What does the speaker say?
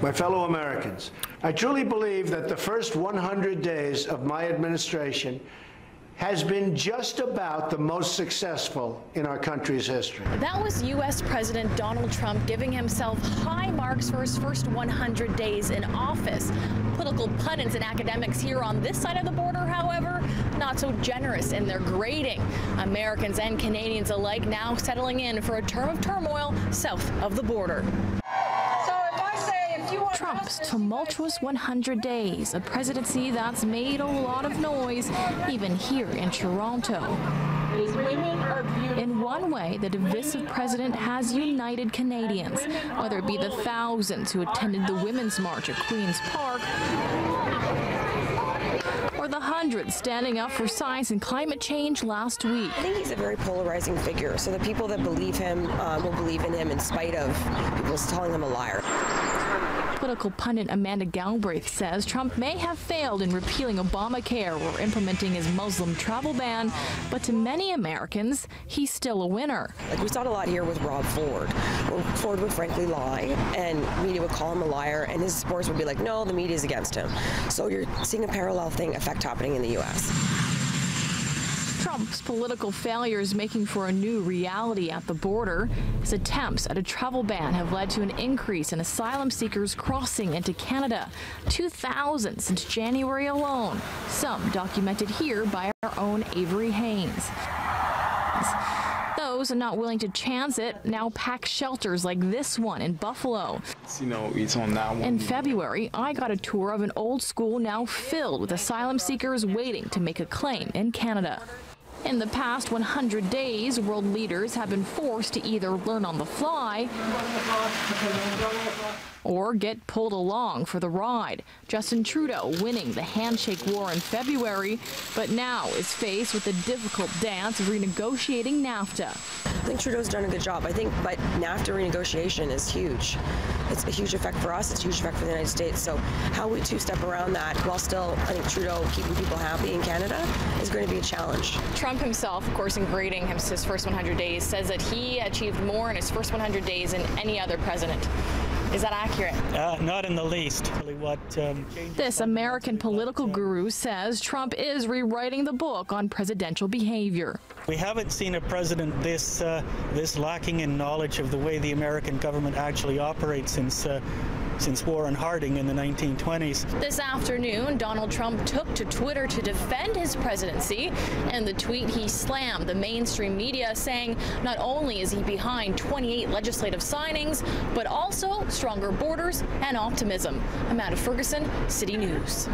My fellow Americans, I truly believe that the first 100 days of my administration has been just about the most successful in our country's history. That was U.S. President Donald Trump giving himself high marks for his first 100 days in office. Political pundits and academics here on this side of the border, however, not so generous in their grading. Americans and Canadians alike now settling in for a term of turmoil south of the border. Trump's tumultuous 100 days, a presidency that's made a lot of noise, even here in Toronto. In one way, the divisive president has united Canadians, whether it be the thousands who attended the Women's March at Queen's Park, or the hundreds standing up for science and climate change last week. I think he's a very polarizing figure, so the people that believe him will believe in him in spite of people telling him a liar. Political pundit Amanda Galbraith says Trump may have failed in repealing Obamacare or implementing his Muslim travel ban, but to many Americans, he's still a winner. Like we saw it a lot here with Rob Ford, where Ford would frankly lie, and media would call him a liar, and his supporters would be like, no, the media is against him. So you're seeing a parallel effect happening in the U.S. Trump's political failures making for a new reality at the border. His attempts at a travel ban have led to an increase in asylum seekers crossing into Canada, 2,000 since January alone, some documented here by our own Avery Haynes. Those not willing to chance it now pack shelters like this one in Buffalo. It's on that one. In February, I got a tour of an old school now filled with asylum seekers waiting to make a claim in Canada. In the past 100 days, world leaders have been forced to either learn on the fly or get pulled along for the ride. Justin Trudeau winning the handshake war in February, but now is faced with the difficult dance of renegotiating NAFTA. I think Trudeau's done a good job. But NAFTA renegotiation is huge. It's a huge effect for us. It's a huge effect for the United States. So how we two-step around that while still, I think, Trudeau keeping people happy in Canada is going to be a challenge. Trump himself, of course, in grading his first 100 days, says that he achieved more in his first 100 days than any other president. Is that accurate? Not in the least. This American political guru says Trump is rewriting the book on presidential behavior. We haven't seen a president this lacking in knowledge of the way the American government actually operates since Warren Harding in the 1920s. This afternoon, Donald Trump took to Twitter to defend his presidency. In the tweet, he slammed the mainstream media, saying not only is he behind 28 legislative signings, but also stronger borders and optimism. Amanda Ferguson, City News.